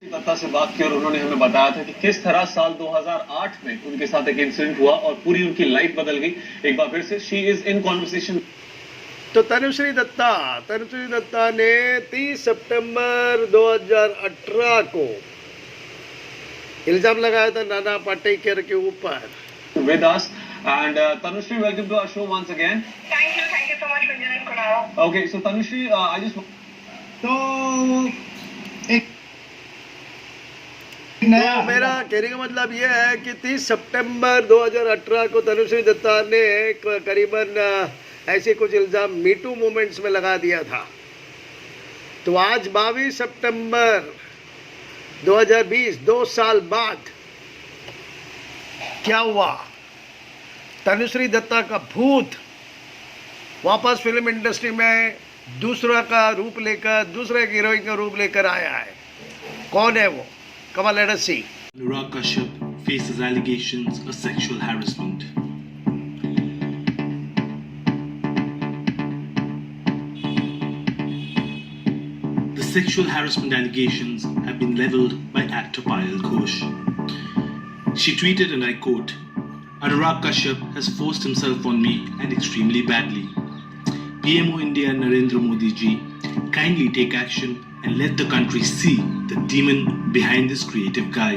दत्ता से बात की और उन्होंने हमें बताया था कि किस तरह साल 2008 में उनके साथ एक इंसिडेंट हुआ और पूरी उनकी लाइफ बदल गई। एक बार फिर से शी इज इन कॉन्वर्सेशन। तो तनुश्री दत्ता ने 30 सितंबर 2018 को इल्जाम लगाया था नाना पाटेकर के ऊपर। with us and Tanushree, welcome to our show once again. Thank you so much for joining Kunal. Okay, so Tanushree, I just तो एक तो नया मेरा कहने का मतलब यह है कि 30 सितंबर 2018 को तनुश्री दत्ता ने करीबन ऐसे कुछ इल्ज़ाम मीटू मूवमेंट्स में लगा दिया था। तो आज 22 सितंबर 2020, 2 साल बाद क्या हुआ? तनुश्री दत्ता का भूत वापस फिल्म इंडस्ट्री में दूसरे हीरोइन का रूप लेकर आया है। कौन है वो? Come on, let us see. Anurag Kashyap faces allegations of sexual harassment. The sexual harassment allegations have been leveled by actor Payal Ghosh. She tweeted, and I quote, "Anurag Kashyap has forced himself on me and extremely badly. PMO India Narendra Modi ji, kindly take action and let the country see the demon behind this creative guy.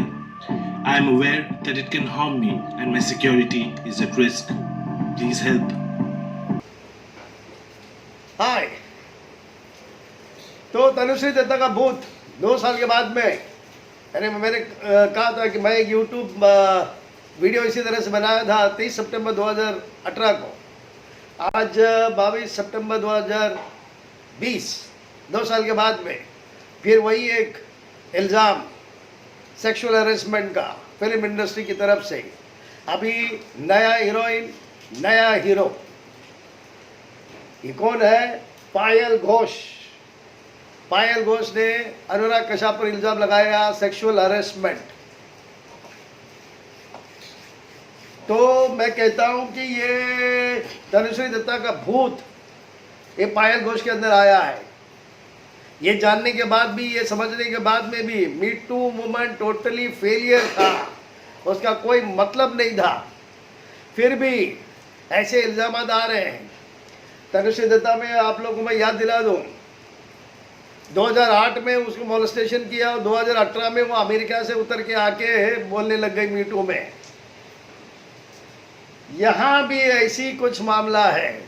I am aware that it can harm me and my security is at risk. Please help." हाय, तो तनुश्री दत्ता का भूत 2 साल के बाद में, यानी मैंने कहा था कि मैं एक यूट्यूब वीडियो इसी तरह से बनाया था 30 सितंबर 2018 को। आज 22 सितंबर 2020, 2 साल के बाद में फिर वही एक इल्ज़ाम सेक्सुअल हरेसमेंट का फिल्म इंडस्ट्री की तरफ से। अभी नया हीरोइन, नया हीरो, ये कौन है? पायल घोष। पायल घोष ने अनुराग कश्यप पर इल्ज़ाम लगाया सेक्सुअल हरेसमेंट। तो मैं कहता हूं कि ये तनुश्री दत्ता का भूत ये पायल घोष के अंदर आया है। ये जानने के बाद भी, ये समझने के बाद में भी me too movement totally failure था, उसका कोई मतलब नहीं था। फिर भी ऐसे इल्ज़ाम आ रहे हैं। तनुश्री दत्ता में आप लोगों को मैं याद दिला दूं, 2008 में उसको मोलेस्टेशन किया और 2018 में वो अमेरिका से उतर के आके बोलने लग गई मी टू में। यहाँ भी ऐसी कुछ मामला है।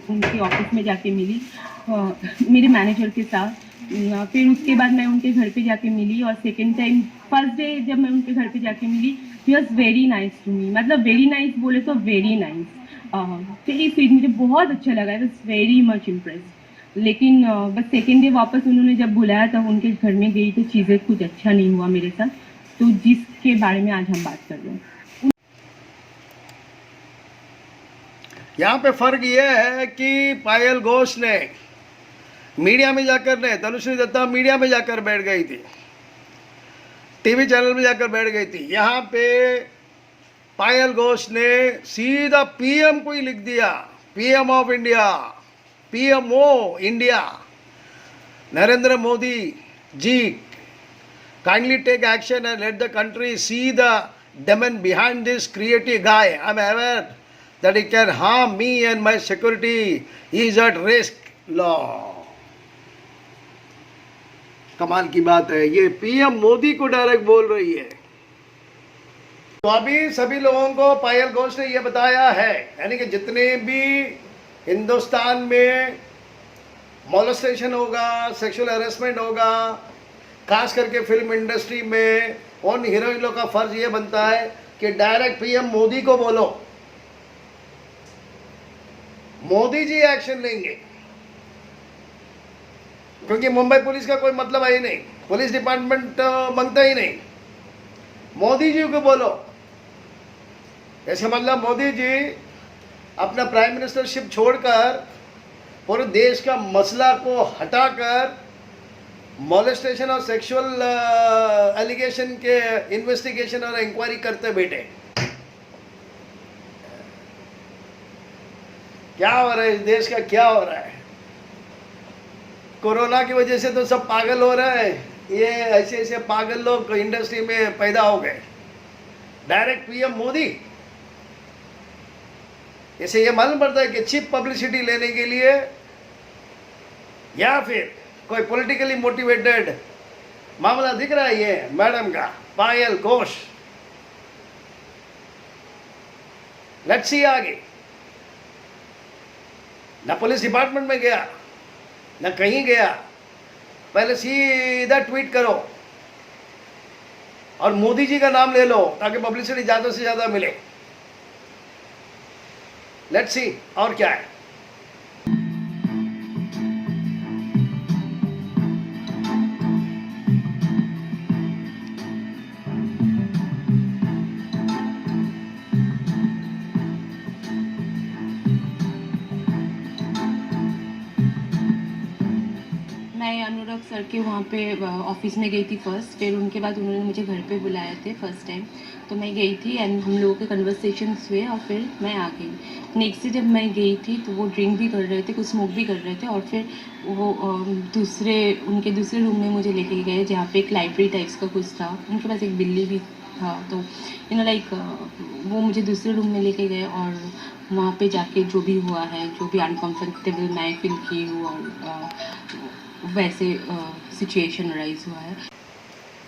उनके ऑफिस में जाके मिली मेरे मैनेजर के साथ। फिर उसके बाद मैं उनके घर पे जाके मिली और सेकेंड टाइम फर्स्ट डे जब मैं उनके घर पे जाके मिली, he was very nice to me. मतलब वेरी नाइस बोले तो वेरी नाइस, वेरी स्वीट। मुझे बहुत अच्छा लगा, I was very much impressed. लेकिन बस सेकेंड डे वापस उन्होंने जब बुलाया तब उनके घर में गई तो चीज़ें कुछ अच्छा नहीं हुआ मेरे साथ, तो जिसके बारे में आज हम बात कर रहे हैं। यहाँ पे फर्क ये है कि पायल घोष ने मीडिया में जाकर तनुश्री दत्ता मीडिया में जाकर बैठ गई थी, टीवी चैनल में जाकर बैठ गई थी। यहाँ पे पायल घोष ने सीधा पीएम को ही लिख दिया, PM of India, PMO India, Narendra Modi ji, kindly take action and let the country see the demon behind this creative guy. I am aware that it can harm me and my security is at risk. law. कमाल की बात है, ये PM Modi को direct बोल रही है। तो अभी सभी लोगों को पायल घोष ने ये बताया है, यानी कि जितने भी हिंदुस्तान में मोलेस्टेशन होगा, सेक्सुअल हरेसमेंट होगा, खास करके फिल्म इंडस्ट्री में उन हीरोइनों का फर्ज ये बनता है कि डायरेक्ट पीएम मोदी को बोलो, मोदी जी एक्शन लेंगे। क्योंकि मुंबई पुलिस का कोई मतलब है ही नहीं, पुलिस डिपार्टमेंट मांगता ही नहीं, मोदी जी को बोलो। इसका मतलब मोदी जी अपना प्राइम मिनिस्टरशिप छोड़कर पूरे देश का मसला को हटाकर मॉलेस्टेशन और सेक्सुअल एलिगेशन के इन्वेस्टिगेशन और इंक्वायरी करते बैठे। क्या हो रहा है इस देश का, क्या हो रहा है? कोरोना की वजह से तो सब पागल हो रहा है। ये ऐसे ऐसे पागल लोग इंडस्ट्री में पैदा हो गए। डायरेक्ट पीएम मोदी, इसे ये मालूम पड़ता है कि चीप पब्लिसिटी लेने के लिए या फिर कोई पॉलिटिकली मोटिवेटेड मामला दिख रहा है। ये मैडम का, पायल घोष, लेट्स सी आगे। ना पुलिस डिपार्टमेंट में गया, ना कहीं गया, पहले सीधा ट्वीट करो और मोदी जी का नाम ले लो ताकि पब्लिसिटी ज़्यादा से ज़्यादा मिले। लेट्स सी और क्या है। मैं अनुराग सर के वहाँ पे ऑफिस में गई थी फर्स्ट, फिर उनके बाद उन्होंने मुझे घर पे बुलाए थे फर्स्ट टाइम, तो मैं गई थी एंड हम लोगों के कन्वर्सेशंस हुए और फिर मैं आ गई। नेक्स्ट डे जब मैं गई थी तो वो ड्रिंक भी कर रहे थे, कुछ स्मोक भी कर रहे थे और फिर वो उनके दूसरे रूम में मुझे लेके गए जहाँ पे एक लाइब्रेरी टाइप्स का कुछ था, उनके पास एक बिल्ली भी था। तो लाइक वो मुझे दूसरे रूम में लेके गए और वहाँ पे जाके जो भी हुआ है, जो भी अनकम्फर्टेबल मैं फील की हूँ और वैसे सिचुएशन राइज हुआ है।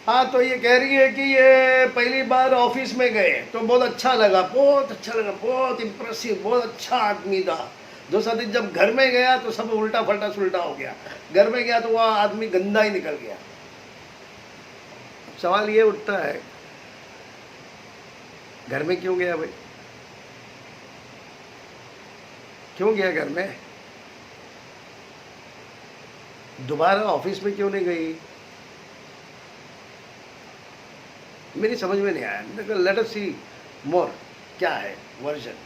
हाँ, तो ये कह रही है कि ये पहली बार ऑफिस में गए तो बहुत अच्छा लगा, बहुत अच्छा लगा, बहुत इम्प्रेसिव, बहुत अच्छा आदमी था। दूसरा दिन जब घर में गया तो सब उल्टा फल्टा सुल्टा हो गया। घर में गया तो वह आदमी गंदा ही निकल गया। सवाल ये उठता है, घर में क्यों गया भाई? क्यों गया घर में? दोबारा ऑफिस में क्यों नहीं गई? मेरी समझ में नहीं आया। लेट अस सी मोर, क्या है वर्जन।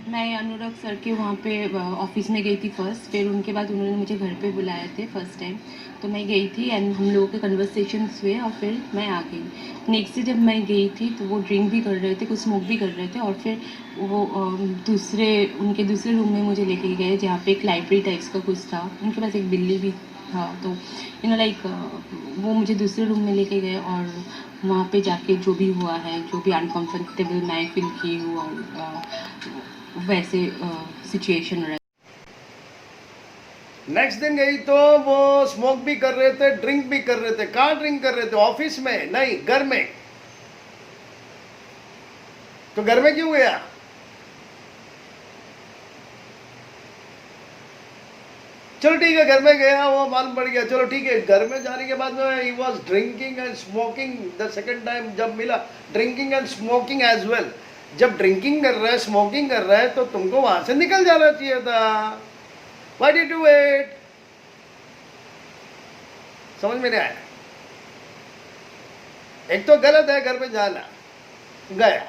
मैं अनुराग सर के वहाँ पे ऑफिस में गई थी फर्स्ट, फिर उनके बाद उन्होंने मुझे घर पे बुलाए थे फर्स्ट टाइम, तो मैं गई थी एंड हम लोगों के कन्वर्सेशंस हुए और फिर मैं आ गई। नेक्स्ट डे जब मैं गई थी तो वो ड्रिंक भी कर रहे थे, कुछ स्मोक भी कर रहे थे और फिर वो उनके दूसरे रूम में मुझे लेके गए जहाँ पे एक लाइब्रेरी टाइप्स का कुछ था, उनके पास एक बिल्ली भी था। तो लाइक वो मुझे दूसरे रूम में लेके गए और वहाँ पे जाके जो भी हुआ है, जो भी अनकम्फर्टेबल मैं फील की हूँ और वैसे सिचुएशन रहा। नेक्स्ट दिन गई तो वो स्मोक भी कर रहे थे, ड्रिंक भी कर रहे थे। कहाँ ड्रिंक कर रहे थे? ऑफिस में नहीं, घर में। तो घर में क्यों गया? चलो ठीक है, घर में गया, वो मालूम पड़ गया, चलो ठीक है। घर में जाने के बाद में he was drinking and smoking the second time जब मिला, drinking and smoking as well. जब ड्रिंकिंग कर रहा है, स्मोकिंग कर रहा है तो तुमको वहां से निकल जाना चाहिए था। Why did you wait? समझ में नहीं आया। एक तो गलत है घर में जाना, गया।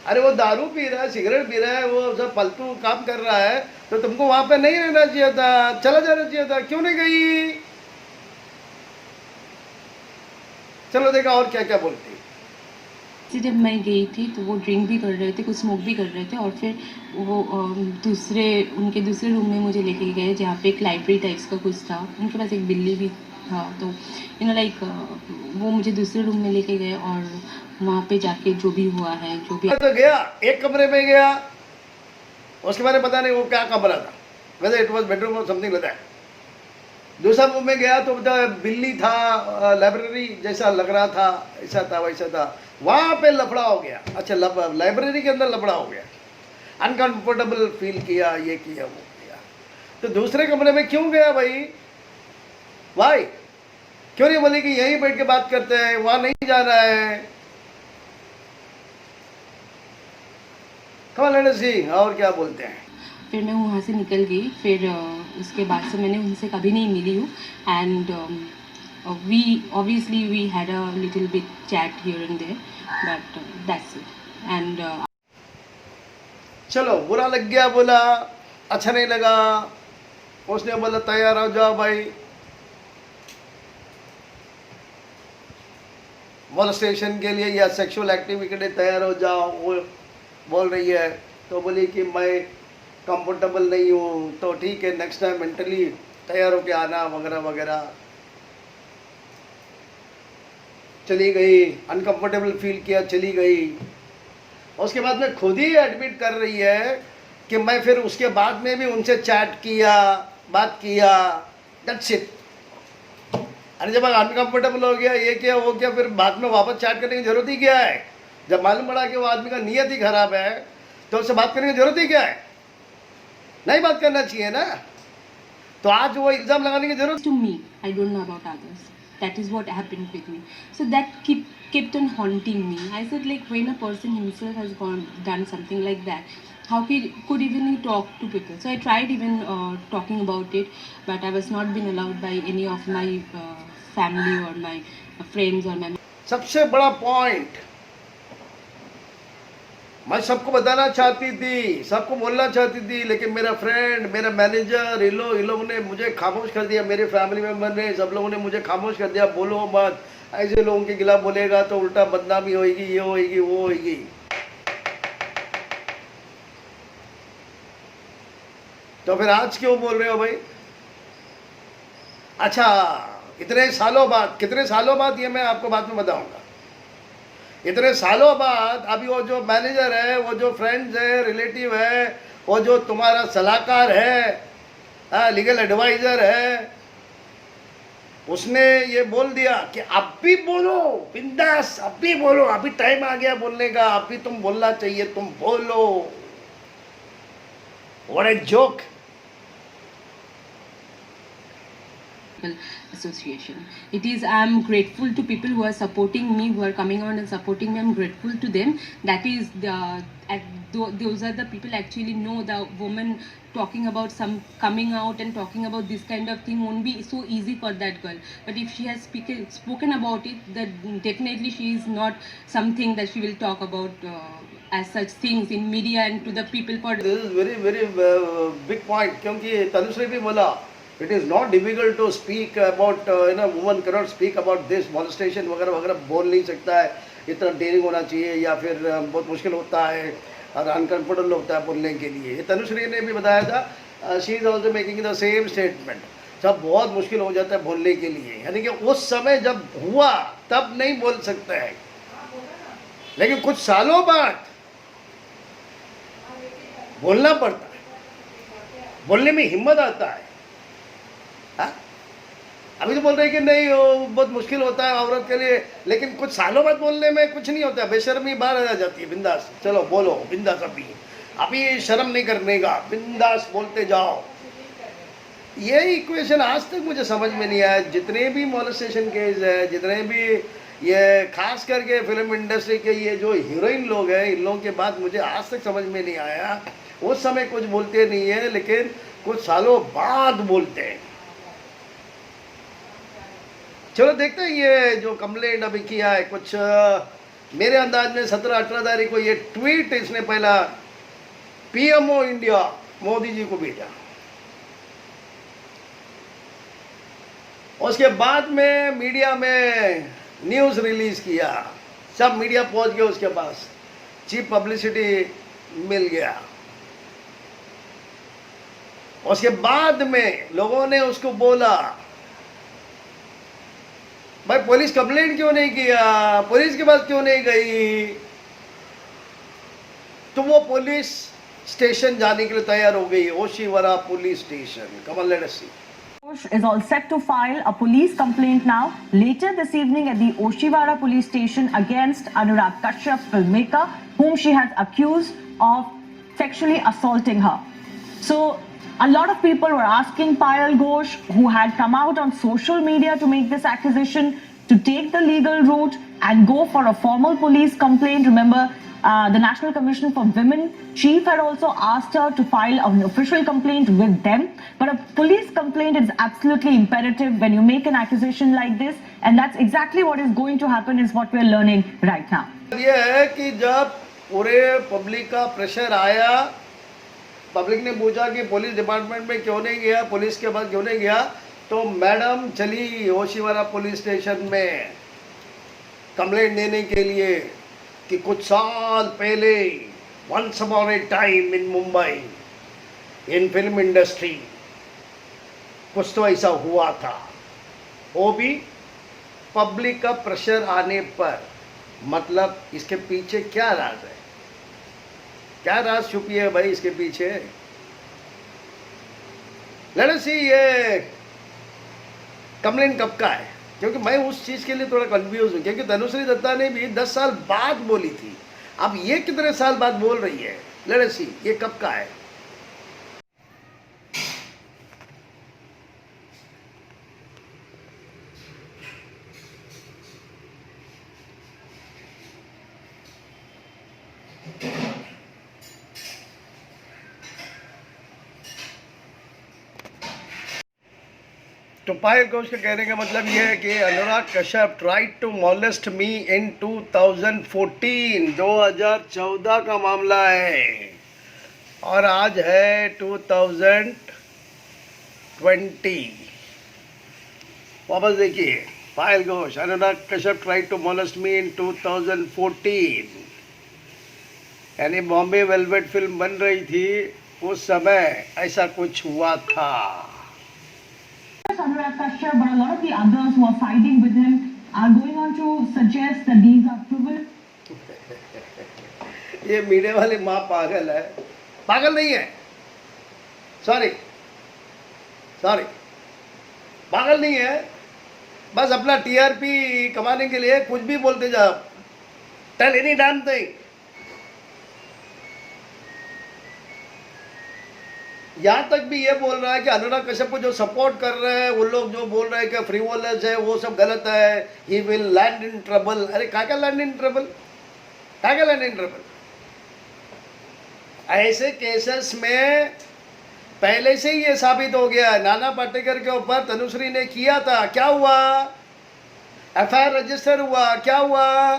अरे वो दारू पी रहा है, सिगरेट पी रहा है, वो सब फालतू काम कर रहा है तो तुमको वहां पे नहीं रहना चाहिए था, चला जाना चाहिए था। क्यों नहीं गई? चलो देखा और क्या क्या बोलती। जब मैं गई थी तो वो ड्रिंक भी कर रहे थे, कुछ स्मोक भी कर रहे थे और फिर वो उनके दूसरे रूम में मुझे लेके गए जहाँ पे एक लाइब्रेरी टाइप्स का कुछ था, उनके पास एक बिल्ली भी था। तो लाइक वो मुझे दूसरे रूम में लेके गए और वहाँ पे जाके जो भी हुआ है, जो भी तो गया, एक कमरे में गया, उसके बारे में पता नहीं वो क्या कमरा था, वैसे इट वॉज बेडरूम और समथिंग लगता है। दूसरा रूम में गया तो बिल्ली था, लाइब्रेरी जैसा लग रहा था, ऐसा था वैसा था। वहाँ पे लफड़ा हो गया। अच्छा, लाइब्रेरी के अंदर लफड़ा हो गया, अनकंफर्टेबल फील किया, ये किया वो किया। तो दूसरे कमरे में क्यों गया भाई? भाई क्यों नहीं बोली कि यहीं बैठ के बात करते हैं, वहाँ नहीं जाना है? कमाल है सी। और क्या बोलते हैं? फिर मैं वहाँ से निकल गई। फिर उसके बाद से मैंने उनसे कभी नहीं मिली हूँ and we had a little bit chat here and there, but that's it. And चलो, बुरा लग गया बोला, अच्छा नहीं लगा, उसने बोला तैयार हो जाओ भाई, मोलेस्टेशन के लिए या सेक्सुअल एक्टिविटी के लिए तैयार हो जाओ। वो बोल रही है तो बोली कि मैं कंफर्टेबल नहीं हूँ, तो ठीक है नेक्स्ट टाइम मेंटली तैयार होके आना वगैरह वगैरह। चली गई, अनकंफर्टेबल फील किया, चली गई। उसके बाद में खुद ही एडमिट कर रही है कि मैं फिर उसके बाद में भी उनसे चैट किया, बात किया, दैट्स इट। अरे जब अनकंफर्टेबल हो गया, ये क्या वो क्या, फिर बाद में वापस चैट करने की जरूरत ही क्या है? जब मालूम पड़ा कि वो आदमी का नीयत ही खराब है तो उससे बात करने की जरूरत ही क्या है? नहीं बात करना चाहिए ना। तो आज वो इल्जाम लगाने की जरूरत। To me, I don't know about others. That is what happened with me. So that kept on haunting me. I said, like, when a person himself has done something like that, how could even he talk to people? So I tried even talking about it, but I was not being allowed by any of my family or my friends or my. सबसे बड़ा point मैं सबको बताना चाहती थी, सबको बोलना चाहती थी, लेकिन मेरा फ्रेंड, मेरा मैनेजर, इन लोगों ने मुझे खामोश कर दिया। मेरे फैमिली मेम्बर ने, सब लोगों ने मुझे खामोश कर दिया। बोलो मत, ऐसे लोगों के खिलाफ बोलेगा तो उल्टा बदनामी होगी, ये होगी वो होगी। तो फिर आज क्यों बोल रहे हो भाई? अच्छा, इतने सालों बाद, कितने सालों बाद ये मैं आपको बाद में बताऊंगा। इतने सालों बाद अभी वो जो मैनेजर है, वो जो फ्रेंड्स है, रिलेटिव है, वो जो तुम्हारा सलाहकार है, लीगल एडवाइजर है, उसने ये बोल दिया कि अब भी बोलो बिंदास, अब भी बोलो, अभी टाइम आ गया बोलने का, अभी तुम बोलना चाहिए, तुम बोलो। What a joke. Association. It is, I am grateful to people who are supporting me, who are coming on and supporting me. I am grateful to them. That is those are the people actually know the woman talking about some coming out and talking about this kind of thing won't be so easy for that girl. But if she has spoken about it, that definitely she is not something that she will talk about as such things in media and to the people. For this is very very big point, क्योंकि तनुश्री भी बोला it is not difficult to speak about woman cannot speak about this molestation वगैरह वगैरह, बोल नहीं सकता है, इतना डेयरिंग होना चाहिए, या फिर बहुत मुश्किल होता है और अनकंफर्टेबल होता है बोलने के लिए। ये तनुश्री ने भी बताया था, she is also making the same statement. सब बहुत मुश्किल हो जाता है बोलने के लिए, यानी कि उस समय जब हुआ तब नहीं बोल सकते हैं, लेकिन कुछ सालों बाद बोलना पड़ता है, बोलने में हिम्मत आता है। अभी तो बोल रहे हैं कि नहीं वो बहुत मुश्किल होता है औरत के लिए, लेकिन कुछ सालों बाद बोलने में कुछ नहीं होता है, बेशर्मी बाहर आ जाती है। बिंदास चलो बोलो, बिंदास, अभी शर्म नहीं करने का, बिंदास बोलते जाओ। ये इक्वेशन आज तक मुझे समझ में नहीं आया। जितने भी मोलेस्टेशन केस है, जितने भी ये खास करके फिल्म इंडस्ट्री के ये जो हीरोइन लोग हैं, इन लोगों के बात मुझे आज तक समझ में नहीं आया। उस समय कुछ बोलते नहीं है, लेकिन कुछ सालों बाद बोलते हैं। चलो देखते हैं ये जो कंप्लेंट अभी किया है, कुछ मेरे अंदाज में 17-18 तारीख को ये ट्वीट इसने पहला पीएमओ इंडिया मोदी जी को भेजा, उसके बाद में मीडिया में न्यूज़ रिलीज किया, सब मीडिया पहुंच गया उसके पास, चीप पब्लिसिटी मिल गया। उसके बाद में लोगों ने उसको बोला भाई पुलिस कंप्लेंट क्यों नहीं किया, पुलिस के पास क्यों नहीं गई? तो वो पुलिस स्टेशन जाने के लिए तैयार हो गई, Oshiwara police station. Come on, let us see. Is all set to file a police complaint now later this evening at the Oshiwara police station against Anurag Kashyap, filmmaker, whom she has accused of sexually assaulting her. So a lot of people were asking Payal Ghosh, who had come out on social media to make this accusation, to take the legal route and go for a formal police complaint. Remember, the National Commission for Women chief had also asked her to file an official complaint with them. But a police complaint is absolutely imperative when you make an accusation like this, and that's exactly what is going to happen, is what we're learning right now. ये है कि जब पूरे public का pressure आया, public ने पूछा कि पुलिस डिपार्टमेंट में क्यों नहीं गया, पुलिस के पास क्यों नहीं गया, तो मैडम चली ओशीवारा पुलिस स्टेशन में कंप्लेंट देने के लिए कि कुछ साल पहले once upon a time in Mumbai in film industry कुछ तो ऐसा हुआ था, वो भी पब्लिक का प्रेशर आने पर। मतलब इसके पीछे क्या राज है, क्या राज छुपी है भाई इसके पीछे? लेट अस सी ये कंप्लेंट कब का है, क्योंकि मैं उस चीज के लिए थोड़ा कंफ्यूज हूं, क्योंकि तनुश्री दत्ता ने भी 10 साल बाद बोली थी, अब ये कितने साल बाद बोल रही है? लेट अस सी ये कब का है। तो पायल घोष के कहने का मतलब ये है कि अनुराग कश्यप ट्राइड टू मॉलेस्ट मी इन 2014, 2014 का मामला है, और आज है 2020। वापस देखिए, पायल घोष, अनुराग कश्यप ट्राइड टू मॉलेस्ट मी इन 2014, यानी बॉम्बे वेलवेट फिल्म बन रही थी उस समय ऐसा कुछ हुआ था। Anurag Kashyap, but a lot of the others who are siding with him are going on to suggest that these are frivolous. ये मीडिया वाले माँ पागल है, पागल नहीं है, सॉरी पागल नहीं है, बस अपना टीआरपी कमाने के लिए कुछ भी बोलते जाओ, टेल एनी डैम थिंग। यहाँ तक भी ये बोल रहा है कि अनुराग कश्यप को जो सपोर्ट कर रहे हैं वो लोग जो बोल रहे हैं कि फ्रीवोलस है वो सब गलत है, he will land in trouble. अरे क्या लैंड इन ट्रबल, क्या लैंड इन ट्रबल? ऐसे केसेस में पहले से ही ये साबित हो गया है, नाना पाटेकर के ऊपर तनुश्री ने किया था, क्या हुआ? एफआईआर रजिस्टर हुआ, क्या हुआ?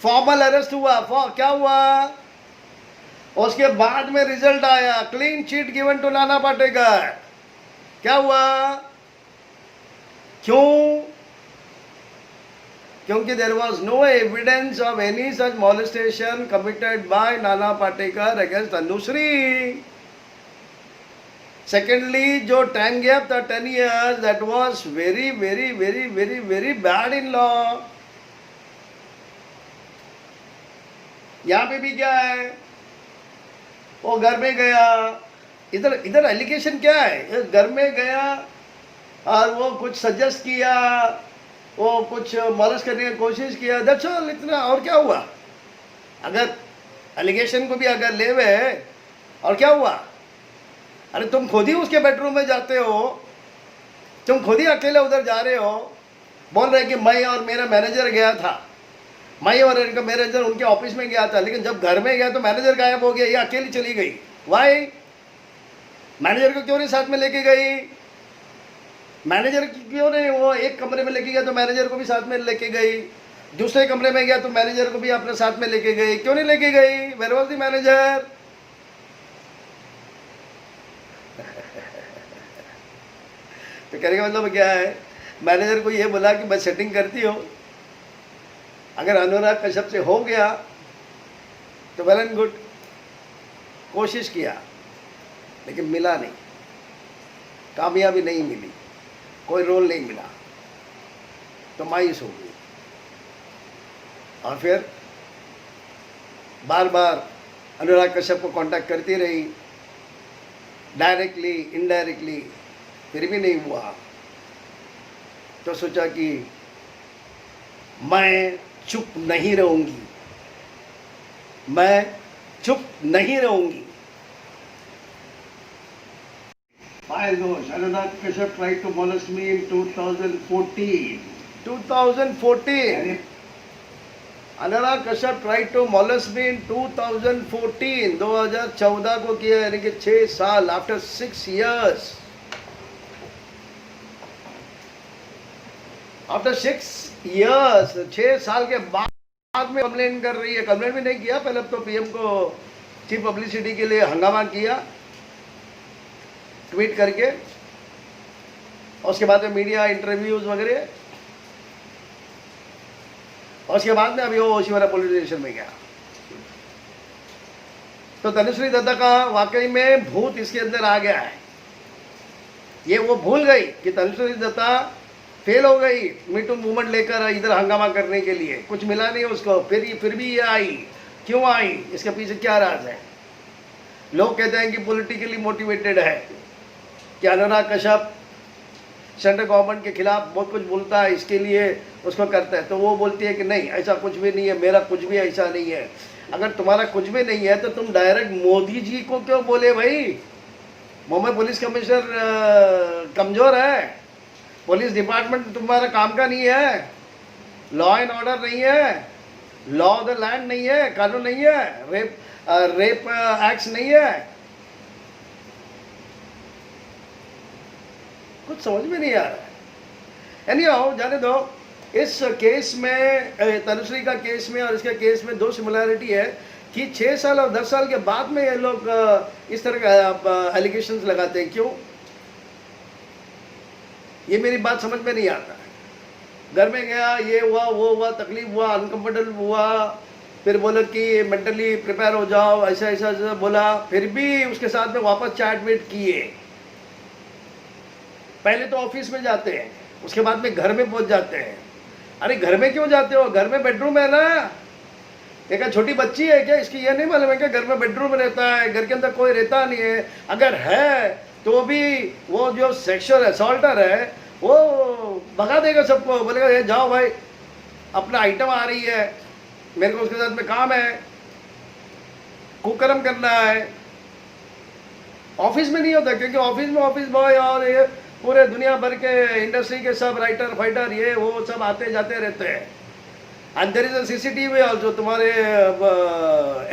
फॉर्मल अरेस्ट हुआ, क्या हुआ? उसके बाद में रिजल्ट आया, clean chit given to Nana Patekar, क्या हुआ? क्यों? क्योंकि there was no evidence of any such molestation committed by Nana Patekar against Tanushree. Secondly, जो टाइम गैप था 10 years, that was very very very very very bad in law. यहां पे भी क्या है, वो घर में गया, इधर एलिगेशन क्या है, घर में गया और वो कुछ सजेस्ट किया, वो कुछ मॉलेस्ट करने की कोशिश किया, दैट्स ऑल, इतना। और क्या हुआ? अगर एलिगेशन को भी अगर लेवे, और क्या हुआ? अरे तुम खुद ही उसके बेडरूम में जाते हो, तुम खुद ही अकेले उधर जा रहे हो, बोल रहे कि मैं और मेरा मैनेजर गया था, मैं और इनका मैनेजर उनके ऑफिस में गया था, लेकिन जब घर में गया तो मैनेजर गायब हो गया, ये अकेली चली गई। वाई? मैनेजर को क्यों नहीं साथ में लेके गई? मैनेजर क्यों नहीं, वो एक कमरे में लेके गया तो मैनेजर को भी साथ में लेके गई, दूसरे कमरे में गया तो मैनेजर को भी अपने साथ में लेके गई, क्यों नहीं लेके गई? Where was the manager? तो कहने का मतलब क्या है, मैनेजर को ये बोला कि मैं सेटिंग करती हूँ, अगर अनुराग कश्यप से हो गया तो वेल एंड गुड, कोशिश किया लेकिन मिला नहीं, कामयाबी नहीं मिली, कोई रोल नहीं मिला, तो मायूस हो गई। और फिर बार बार अनुराग कश्यप को कांटेक्ट करती रही, डायरेक्टली इनडायरेक्टली, फिर भी नहीं हुआ, तो सोचा कि मैं चुप नहीं रहूंगी, मैं चुप नहीं रहूंगी। Payal Ghosh, Anurag Kashyap tried to molest me in 2014. 2014. Anurag Kashyap tried to molest me in 2014. 2014 को किया, यानी कि 6 साल, आफ्टर 6 years. आफ्टर 6 years, 6 साल के बाद में कंप्लेन कर रही है। कंप्लेन भी नहीं किया पहले, तो पीएम को चीप पब्लिसिटी के लिए हंगामा किया ट्वीट करके, और उसके बाद में मीडिया इंटरव्यूज वगैरह, और उसके बाद में अभी वो ओशीवारा पुलिस स्टेशन में गया। तो तनुश्री दत्ता का वाकई में भूत इसके अंदर आ गया है। ये वो भूल गई कि तनुश्री दत्ता फेल हो गई मीटू मूवमेंट लेकर इधर हंगामा करने के लिए, कुछ मिला नहीं उसको, फिर भी ये आई। क्यों आई, इसके पीछे क्या राज है? लोग कहते हैं कि पॉलिटिकली मोटिवेटेड है, कि अनुराग कश्यप सेंट्रल गवर्नमेंट के खिलाफ बहुत कुछ बोलता है, इसके लिए उसको करता है। तो वो बोलती है कि नहीं, ऐसा कुछ भी नहीं है, मेरा कुछ भी ऐसा नहीं है। अगर तुम्हारा कुछ भी नहीं है तो तुम डायरेक्ट मोदी जी को क्यों बोले भाई? मुंबई पुलिस कमिश्नर कमजोर है, पुलिस डिपार्टमेंट तुम्हारा काम का नहीं है, लॉ एंड ऑर्डर नहीं है, लॉ ऑफ द लैंड नहीं है, कानून नहीं है, रेप एक्ट्स नहीं है, कुछ समझ में नहीं आ रहा है। एनीहाउ जाने दो। इस केस में, तनुश्री का केस में और इसके केस में दो सिमिलैरिटी है कि 6 साल और 10 साल के बाद में ये लोग इस तरह का एलिगेशंस लगाते हैं। क्यों, ये मेरी बात समझ में नहीं आता। घर में गया, ये हुआ वो हुआ, तकलीफ हुआ, अनकंफर्टेबल हुआ, फिर बोला कि मेंटली प्रिपेयर हो जाओ, ऐसा ऐसा ऐसा बोला, फिर भी उसके साथ में वापस चैट वेट किए। पहले तो ऑफिस में जाते हैं, उसके बाद में घर में पहुंच जाते हैं। अरे घर में क्यों जाते हो, घर में बेडरूम है ना। एक छोटी बच्ची है क्या, इसकी ये नहीं मालूम है क्या घर में बेडरूम रहता है, घर के अंदर कोई रहता नहीं है। अगर है तो भी वो जो सेक्सुअल असॉल्टर है वो भगा देगा सबको, बोलेगा ये जाओ भाई, अपना आइटम आ रही है, मेरे को उसके साथ में काम है, कुकर्म करना है। ऑफिस में नहीं होता, क्योंकि ऑफिस में ऑफिस बॉय और ये पूरे दुनिया भर के इंडस्ट्री के सब राइटर फाइटर ये वो सब आते जाते रहते हैं। And there is a CCTV also तुम्हारे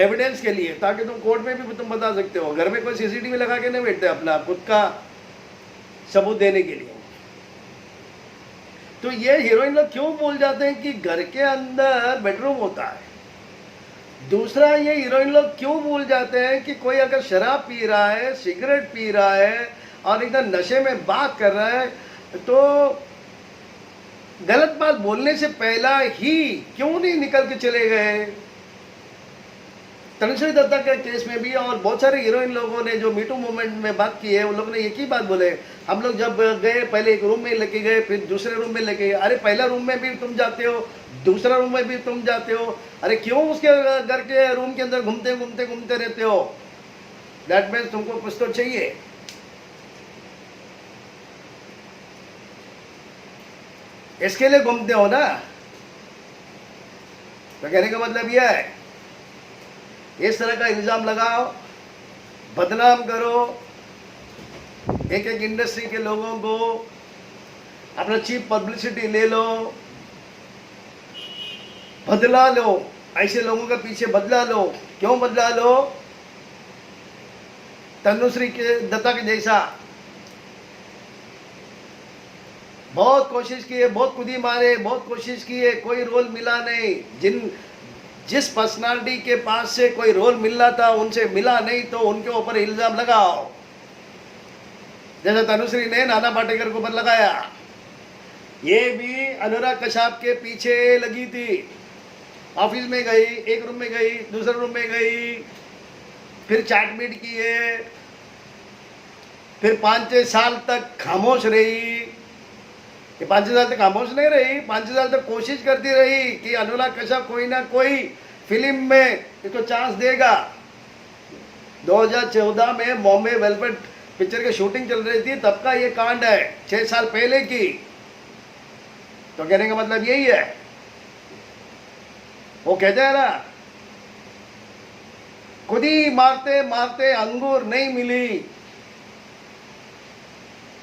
एविडेंस के लिए, ताकि तुम कोर्ट में भी तुम बता सकते हो। घर में कोई सीसीटीवी लगा के नहीं बैठते अपना खुद का सबूत देने के लिए। तो ये हीरोइन लोग क्यों बोल जाते हैं कि घर के अंदर बेडरूम होता है? दूसरा, ये हीरोइन लोग क्यों भूल जाते हैं कि कोई अगर शराब पी रहा है, सिगरेट पी रहा है और एकदम नशे में बात कर रहा है, तो गलत बात बोलने से पहला ही क्यों नहीं निकल के चले गए? तनुश्री दत्ता के केस में भी और बहुत सारे हीरोइन लोगों ने जो मीटू मूवमेंट में बात की है, उन लोगों ने एक ही बात बोले, हम लोग जब गए पहले एक रूम में लेके गए, फिर दूसरे रूम में लेके गए। अरे पहला रूम में भी तुम जाते हो, दूसरा रूम में भी तुम जाते हो, अरे क्यों उसके घर के रूम के अंदर घूमते घूमते घूमते रहते हो? दैट मीन्स तुमको कुछ तो चाहिए। इसके लिए घूमते हो ना। तो कहने का मतलब यह है, इस तरह का इल्जाम लगाओ, बदनाम करो एक एक इंडस्ट्री के लोगों को, अपना चीप पब्लिसिटी ले लो, बदला लो, ऐसे लोगों के पीछे बदला लो। क्यों बदला लो? तनुश्री के दत्ता के जैसा बहुत कोशिश की है, बहुत कुदी मारे, बहुत कोशिश की है, कोई रोल मिला नहीं। जिस पर्सनालिटी के पास से कोई रोल मिलना था उनसे मिला नहीं, तो उनके ऊपर इल्जाम लगाओ। जैसे तनुश्री ने नाना पाटेकर के ऊपर लगाया, ये भी अनुराग कश्यप के पीछे लगी थी। ऑफिस में गई, एक रूम में गई, दूसरे रूम में गई, फिर चैट मीट किए, फिर 5-6 साल तक खामोश रही। 5-6 साल तक खामोश नहीं रही, 5-6 साल तक कोशिश करती रही कि अनुराग कश्यप कोई ना कोई फिल्म में इसको चांस देगा। 2014 में बॉम्बे वेलवेट पिक्चर की शूटिंग चल रही थी, तब का ये कांड है, 6 साल पहले की। तो कहने का मतलब यही है, वो कहते हैं ना, खुद ही मारते मारते अंगूर नहीं मिली,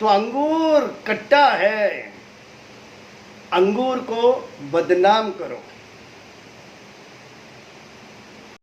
तो अंगूर कट्टा है, अंगूर को बदनाम करो।